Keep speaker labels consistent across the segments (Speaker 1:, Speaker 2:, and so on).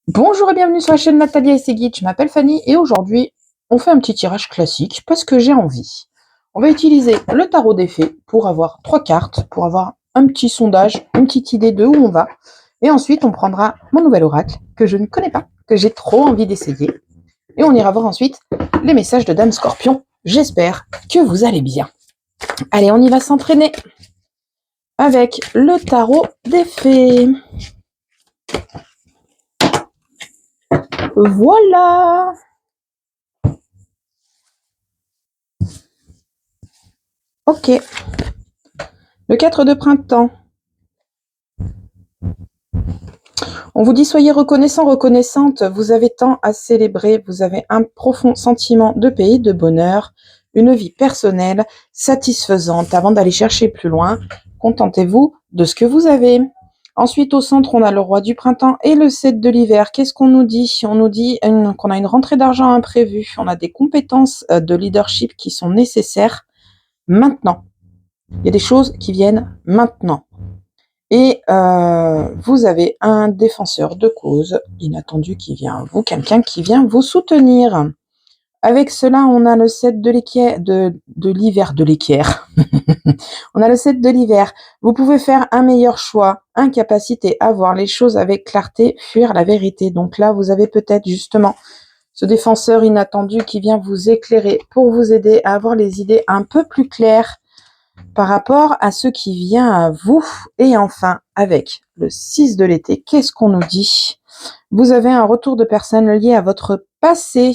Speaker 1: Bonjour et bienvenue sur la chaîne Natalia et ses guides, je m'appelle Fanny et aujourd'hui on fait un petit tirage classique parce que j'ai envie. On va utiliser le tarot des fées pour avoir 3 cartes, pour avoir un petit sondage, une petite idée de où on va. Et ensuite on prendra mon nouvel oracle que je ne connais pas, que j'ai trop envie d'essayer. Et on ira voir ensuite les messages de Dame Scorpion. J'espère que vous allez bien. Allez, on y va s'entraîner avec le tarot des fées. Voilà. Ok. Le 4 de printemps. On vous dit soyez reconnaissants, reconnaissantes, vous avez tant à célébrer, vous avez un profond sentiment de paix, de bonheur, une vie personnelle satisfaisante. Avant d'aller chercher plus loin, contentez-vous de ce que vous avez. Ensuite, au centre, on a le roi du printemps et le 7 de l'hiver. Qu'est-ce qu'on nous dit? On nous dit qu'on a une rentrée d'argent imprévue, on a des compétences de leadership qui sont nécessaires maintenant. Il y a des choses qui viennent maintenant. Et vous avez un défenseur de cause inattendu qui vient à vous, quelqu'un qui vient vous soutenir. Avec cela, on a le 7 de l'équerre, de l'hiver, de l'équerre. On a le 7 de l'hiver. Vous pouvez faire un meilleur choix, incapacité à voir les choses avec clarté, fuir la vérité. Donc là, vous avez peut-être justement ce défenseur inattendu qui vient vous éclairer pour vous aider à avoir les idées un peu plus claires par rapport à ce qui vient à vous. Et enfin, avec le 6 de l'été, qu'est-ce qu'on nous dit? Vous avez un retour de personnes liées à votre passé,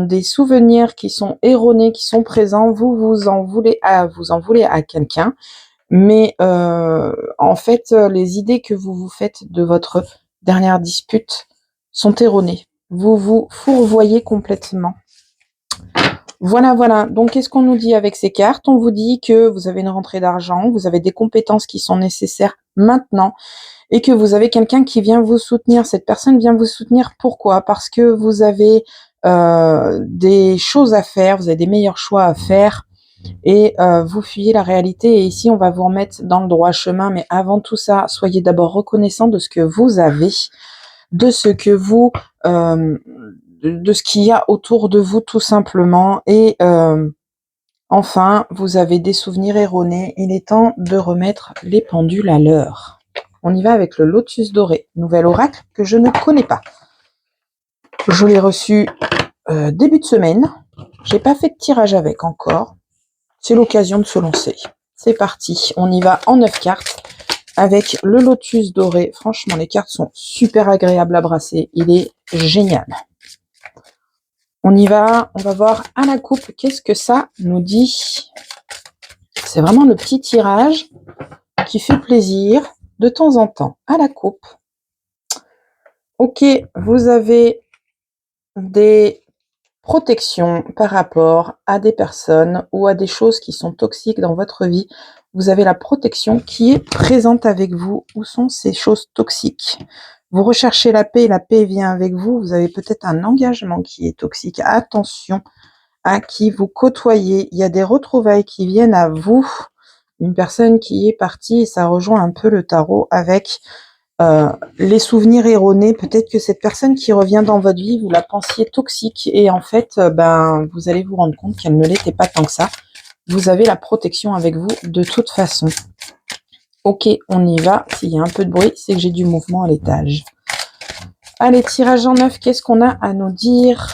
Speaker 1: des souvenirs qui sont erronés, qui sont présents. Vous en voulez à quelqu'un, mais en fait, les idées que vous vous faites de votre dernière dispute sont erronées. Vous vous fourvoyez complètement. Voilà. Donc, qu'est-ce qu'on nous dit avec ces cartes? On vous dit que vous avez une rentrée d'argent, vous avez des compétences qui sont nécessaires maintenant et que vous avez quelqu'un qui vient vous soutenir. Cette personne vient vous soutenir. Pourquoi? Parce que vous avez des choses à faire, vous avez des meilleurs choix à faire et vous fuyez la réalité. Et ici, on va vous remettre dans le droit chemin. Mais avant tout ça, soyez d'abord reconnaissant de ce que vous avez, de ce que vous... de ce qu'il y a autour de vous tout simplement. Et enfin, vous avez des souvenirs erronés. Il est temps de remettre les pendules à l'heure. On y va avec le lotus doré, nouvel oracle que je ne connais pas. Je l'ai reçu début de semaine. J'ai pas fait de tirage avec encore. C'est l'occasion de se lancer. C'est parti. On y va en 9 cartes avec le lotus doré. Franchement, les cartes sont super agréables à brasser. Il est génial. On y va. On va voir à la coupe qu'est-ce que ça nous dit. C'est vraiment le petit tirage qui fait plaisir de temps en temps. À la coupe. Ok, vous avez des protections par rapport à des personnes ou à des choses qui sont toxiques dans votre vie. Vous avez la protection qui est présente avec vous. Où sont ces choses toxiques? Vous recherchez la paix vient avec vous. Vous avez peut-être un engagement qui est toxique. Attention à qui vous côtoyez. Il y a des retrouvailles qui viennent à vous. Une personne qui est partie, et ça rejoint un peu le tarot avec les souvenirs erronés. Peut-être que cette personne qui revient dans votre vie, vous la pensiez toxique et en fait, vous allez vous rendre compte qu'elle ne l'était pas tant que ça. Vous avez la protection avec vous de toute façon. Ok, on y va. S'il y a un peu de bruit, c'est que j'ai du mouvement à l'étage. Allez, tirage en 9, qu'est-ce qu'on a à nous dire?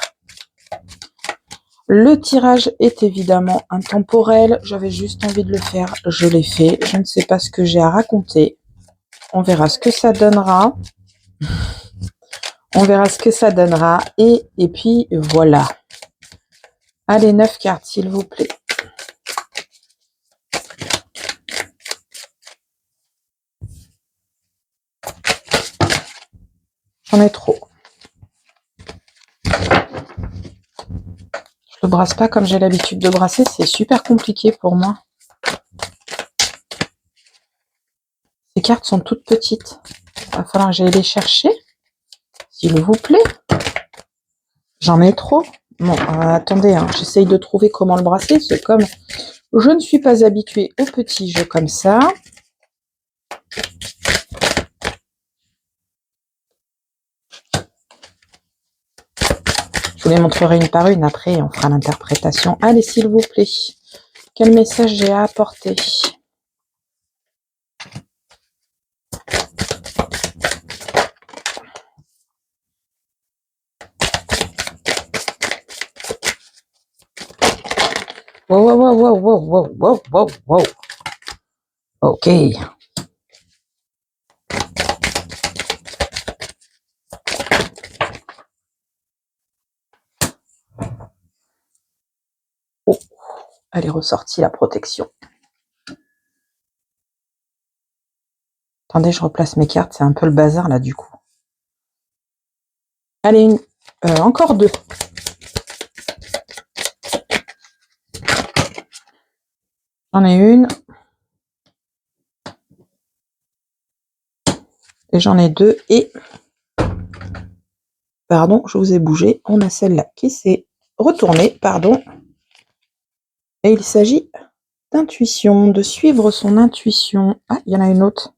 Speaker 1: Le tirage est évidemment intemporel. J'avais juste envie de le faire. Je l'ai fait. Je ne sais pas ce que j'ai à raconter. On verra ce que ça donnera. On verra ce que ça donnera. Et puis, voilà. Allez, 9 cartes, s'il vous plaît. J'en ai trop. Je le brasse pas comme j'ai l'habitude de brasser. C'est super compliqué pour moi. Ces cartes sont toutes petites. Il va falloir que j'aille les chercher. S'il vous plaît. J'en ai trop. Bon, attendez, j'essaye de trouver comment le brasser. C'est comme je ne suis pas habituée aux petits jeux comme ça. Je vous les montrerai une par une après et on fera l'interprétation. Allez, s'il vous plaît. Quel message j'ai à apporter? Wow, wow, wow, wow, wow, wow, wow, wow. Ok. Oh, elle est ressortie la protection. Attendez, je replace mes cartes, c'est un peu le bazar là du coup. Allez, encore deux. J'en ai une. Et j'en ai deux. Et, pardon, je vous ai bougé. On a celle-là qui s'est retournée, pardon. Et il s'agit d'intuition, de suivre son intuition. Ah, il y en a une autre.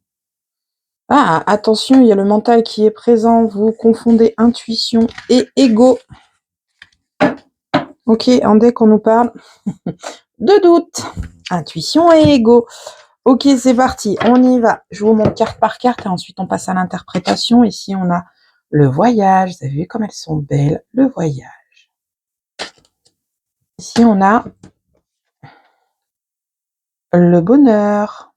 Speaker 1: Ah, attention, il y a le mental qui est présent. Vous confondez intuition et ego. Ok, en deck, on nous parle de doute. Intuition et ego. Ok, c'est parti, on y va. Je vous montre carte par carte et ensuite on passe à l'interprétation. Ici, on a le voyage. Vous avez vu comme elles sont belles, le voyage. Ici, on a le bonheur.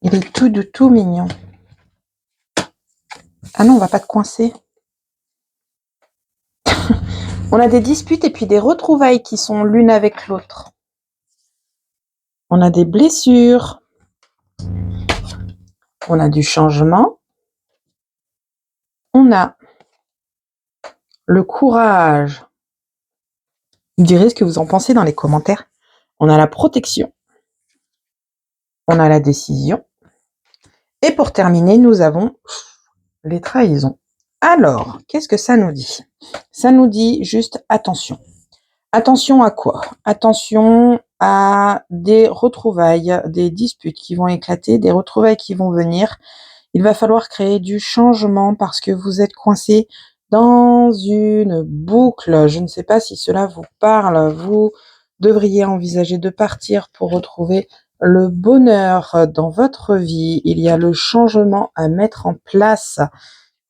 Speaker 1: Il est tout mignon. Ah non, on va pas te coincer. On a des disputes et puis des retrouvailles qui sont l'une avec l'autre. On a des blessures. On a du changement. On a le courage. Vous me direz ce que vous en pensez dans les commentaires. On a la protection. On a la décision. Et pour terminer, nous avons les trahisons. Alors, qu'est-ce que ça nous dit? Ça nous dit juste attention. Attention à quoi? Attention à des retrouvailles, des disputes qui vont éclater, des retrouvailles qui vont venir. Il va falloir créer du changement parce que vous êtes coincé dans une boucle. Je ne sais pas si cela vous parle. Vous devriez envisager de partir pour retrouver le bonheur dans votre vie. Il y a le changement à mettre en place.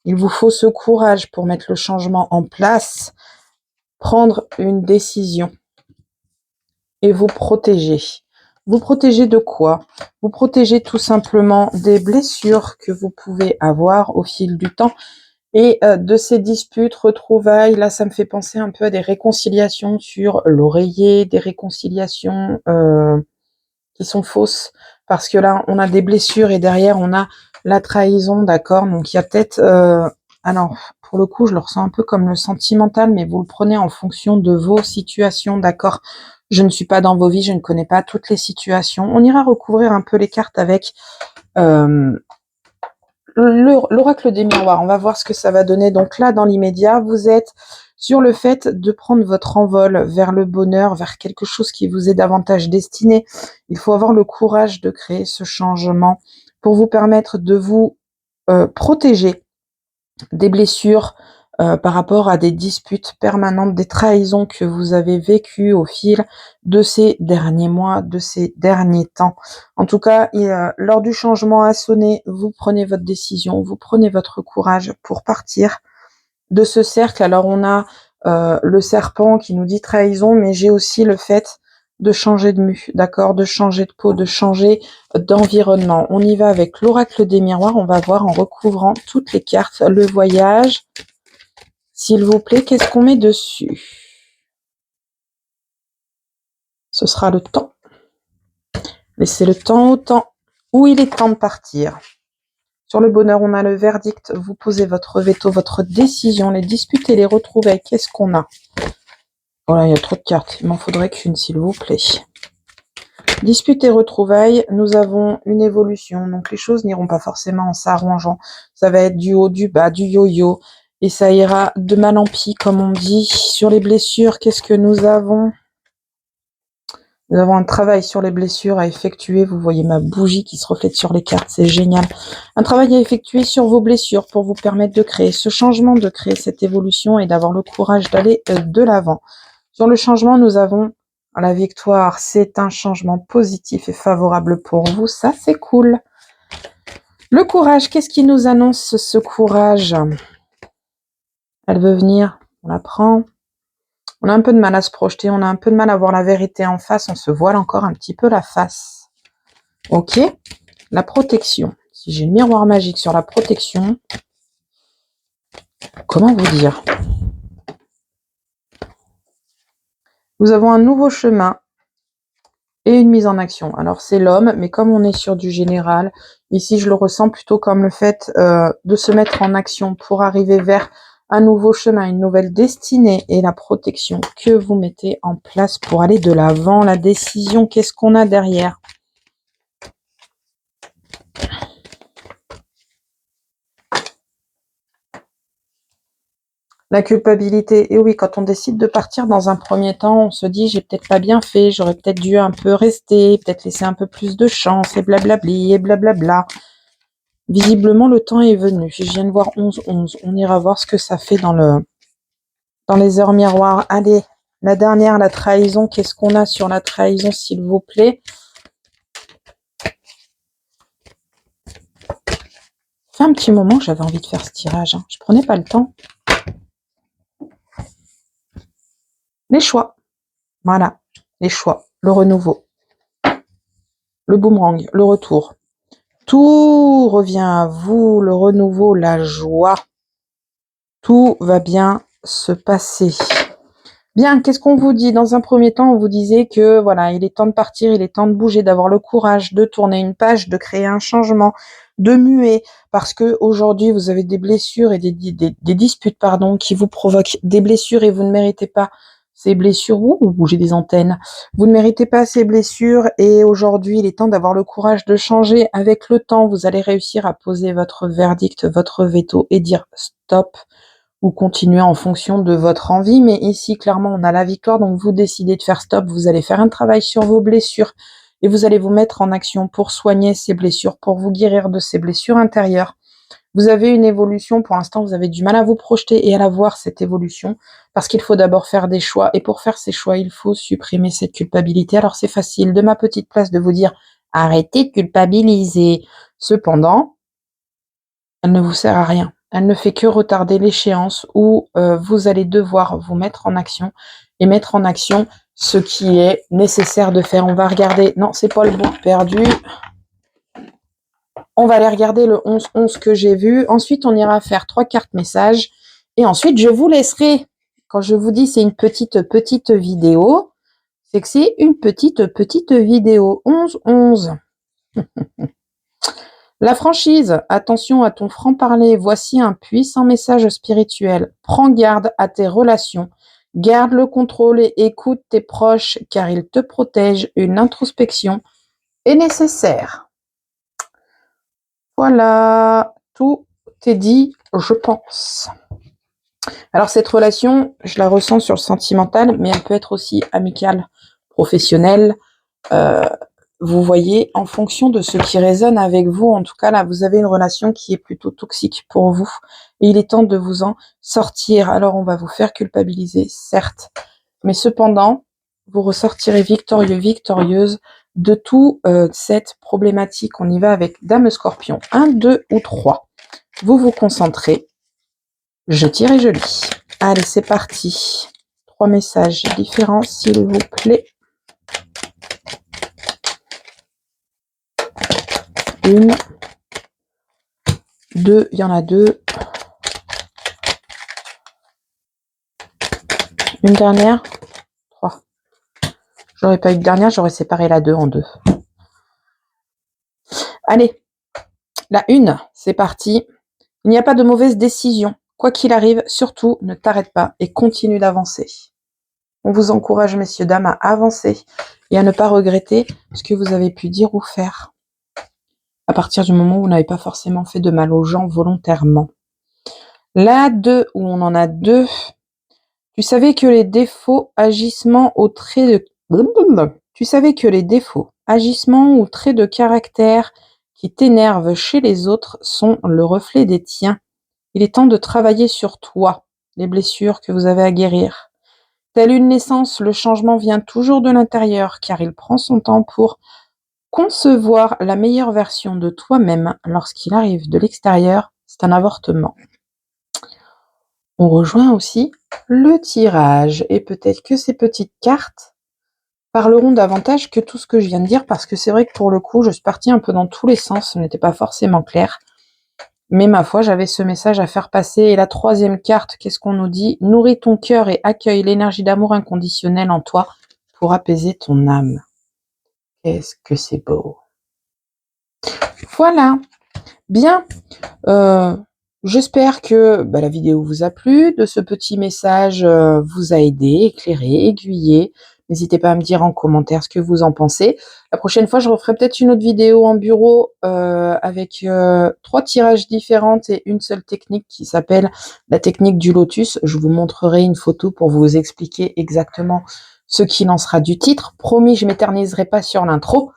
Speaker 1: Il vous faut ce courage pour mettre le changement en place, prendre une décision et vous protéger. Vous protéger de quoi? Vous protéger tout simplement des blessures que vous pouvez avoir au fil du temps et de ces disputes, retrouvailles. Là, ça me fait penser un peu à des réconciliations sur l'oreiller, des réconciliations qui sont fausses parce que là, on a des blessures et derrière, on a la trahison, d'accord? Donc, il y a peut-être... alors, pour le coup, je le ressens un peu comme le sentimental, mais vous le prenez en fonction de vos situations, d'accord? Je ne suis pas dans vos vies, je ne connais pas toutes les situations. On ira recouvrir un peu les cartes avec l'oracle des miroirs. On va voir ce que ça va donner. Donc là, dans l'immédiat, vous êtes sur le fait de prendre votre envol vers le bonheur, vers quelque chose qui vous est davantage destiné. Il faut avoir le courage de créer ce changement pour vous permettre de vous protéger des blessures par rapport à des disputes permanentes, des trahisons que vous avez vécues au fil de ces derniers mois, de ces derniers temps. En tout cas, l'heure du changement a sonné, vous prenez votre décision, vous prenez votre courage pour partir de ce cercle. Alors on a le serpent qui nous dit trahison, mais j'ai aussi le fait de changer de mue, d'accord, de changer de peau, de changer d'environnement. On y va avec l'oracle des miroirs, on va voir en recouvrant toutes les cartes, le voyage. S'il vous plaît, qu'est-ce qu'on met dessus? Ce sera le temps. Laissez le temps au temps où il est temps de partir. Sur le bonheur, on a le verdict. Vous posez votre veto, votre décision, les disputes et les retrouvailles. Qu'est-ce qu'on a? Voilà, il y a trop de cartes. Il m'en faudrait qu'une, s'il vous plaît. Disputes et retrouvailles, nous avons une évolution. Donc, les choses n'iront pas forcément en s'arrangeant. Ça va être du haut, du bas, du yo-yo. Et ça ira de mal en pis, comme on dit. Sur les blessures, qu'est-ce que nous avons? Nous avons un travail sur les blessures à effectuer. Vous voyez ma bougie qui se reflète sur les cartes, c'est génial. Un travail à effectuer sur vos blessures pour vous permettre de créer ce changement, de créer cette évolution et d'avoir le courage d'aller de l'avant. Sur le changement, nous avons la victoire. C'est un changement positif et favorable pour vous. Ça, c'est cool. Le courage, qu'est-ce qui nous annonce ce courage? Elle veut venir, on la prend. On a un peu de mal à se projeter, on a un peu de mal à voir la vérité en face, on se voile encore un petit peu la face. Ok, la protection. Si j'ai le miroir magique sur la protection, comment vous dire? Nous avons un nouveau chemin et une mise en action. Alors c'est l'homme, mais comme on est sur du général, ici je le ressens plutôt comme le fait de se mettre en action pour arriver vers un nouveau chemin, une nouvelle destinée et la protection que vous mettez en place pour aller de l'avant. La décision, qu'est-ce qu'on a derrière? La culpabilité. Et oui, quand on décide de partir dans un premier temps, on se dit j'ai peut-être pas bien fait, j'aurais peut-être dû un peu rester, peut-être laisser un peu plus de chance et blablabli et blablabla. Visiblement, le temps est venu. Je viens de voir 11-11. On ira voir ce que ça fait dans les heures miroirs. Allez, la dernière, la trahison. Qu'est-ce qu'on a sur la trahison, s'il vous plaît? Ça fait un petit moment que j'avais envie de faire ce tirage. Je prenais pas le temps. Les choix. Voilà. Les choix. Le renouveau. Le boomerang. Le retour. Tout revient à vous. Le renouveau. La joie. Tout va bien se passer. Bien, qu'est-ce qu'on vous dit? Dans un premier temps, on vous disait que voilà, il est temps de partir, il est temps de bouger, d'avoir le courage de tourner une page, de créer un changement, de muer, parce que aujourd'hui vous avez des blessures et des disputes, pardon, qui vous provoquent des blessures et vous ne méritez pas ces blessures. Ouh, vous bougez des antennes. Vous ne méritez pas ces blessures et aujourd'hui, il est temps d'avoir le courage de changer. Avec le temps, vous allez réussir à poser votre verdict, votre veto et dire stop, ou continuer en fonction de votre envie. Mais ici, clairement, on a la victoire. Donc, vous décidez de faire stop. Vous allez faire un travail sur vos blessures et vous allez vous mettre en action pour soigner ces blessures, pour vous guérir de ces blessures intérieures. Vous avez une évolution. Pour l'instant, vous avez du mal à vous projeter et à la voir, cette évolution, parce qu'il faut d'abord faire des choix. Et pour faire ces choix, il faut supprimer cette culpabilité. Alors, c'est facile de ma petite place de vous dire arrêtez de culpabiliser. Cependant, elle ne vous sert à rien. Elle ne fait que retarder l'échéance où vous allez devoir vous mettre en action et mettre en action ce qui est nécessaire de faire. On va regarder, non, c'est pas le bout perdu. On va aller regarder le 11-11 que j'ai vu. Ensuite, on ira faire 3 cartes messages. Et ensuite, je vous laisserai. Quand je vous dis c'est une petite vidéo, c'est que c'est une petite vidéo. 11-11. La franchise, attention à ton franc-parler, voici un puissant message spirituel. Prends garde à tes relations, garde le contrôle et écoute tes proches car ils te protègent. Une introspection est nécessaire. Voilà, tout est dit, je pense. Alors cette relation, je la ressens sur le sentimental, mais elle peut être aussi amicale, professionnelle, vous voyez, en fonction de ce qui résonne avec vous, en tout cas là, vous avez une relation qui est plutôt toxique pour vous. Et il est temps de vous en sortir. Alors on va vous faire culpabiliser, certes. Mais cependant, vous ressortirez victorieux, victorieuse de tout cette problématique. On y va avec Dame Scorpion. 1, 2 ou 3. Vous vous concentrez. Je tire et je lis. Allez, c'est parti. 3 messages différents, s'il vous plaît. Une, deux, il y en a 2. Une dernière, 3. J'aurais pas eu de dernière, j'aurais séparé la 2 en 2. Allez, la 1, c'est parti. Il n'y a pas de mauvaise décision. Quoi qu'il arrive, surtout, ne t'arrête pas et continue d'avancer. On vous encourage, messieurs, dames, à avancer et à ne pas regretter ce que vous avez pu dire ou faire. À partir du moment où vous n'avez pas forcément fait de mal aux gens volontairement. La 2, où on en a 2. Tu savais que les défauts, agissements au trait de... Tu savais que les défauts, agissements ou traits de caractère qui t'énervent chez les autres sont le reflet des tiens. Il est temps de travailler sur toi, les blessures que vous avez à guérir. Telle une naissance, le changement vient toujours de l'intérieur car il prend son temps pour concevoir la meilleure version de toi-même. Lorsqu'il arrive de l'extérieur, c'est un avortement. On rejoint aussi le tirage et peut-être que ces petites cartes parleront davantage que tout ce que je viens de dire parce que c'est vrai que pour le coup, je suis partie un peu dans tous les sens, ce n'était pas forcément clair. Mais ma foi, j'avais ce message à faire passer. Et la troisième carte, qu'est-ce qu'on nous dit? Nourris ton cœur et accueille l'énergie d'amour inconditionnel en toi pour apaiser ton âme. Qu'est-ce que c'est beau. Voilà. Bien. J'espère que la vidéo vous a plu, de ce petit message vous a aidé, éclairé, aiguillé. N'hésitez pas à me dire en commentaire ce que vous en pensez. La prochaine fois, je referai peut-être une autre vidéo en bureau avec 3 tirages différentes et une seule technique qui s'appelle la technique du lotus. Je vous montrerai une photo pour vous expliquer exactement ce qu'il en sera du titre. Promis, je m'éterniserai pas sur l'intro.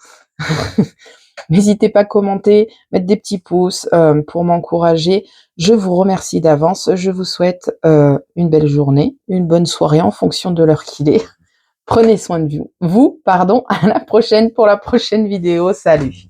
Speaker 1: N'hésitez pas à commenter, mettre des petits pouces pour m'encourager. Je vous remercie d'avance. Je vous souhaite une belle journée, une bonne soirée en fonction de l'heure qu'il est. Prenez soin de vous. À la prochaine pour la prochaine vidéo. Salut!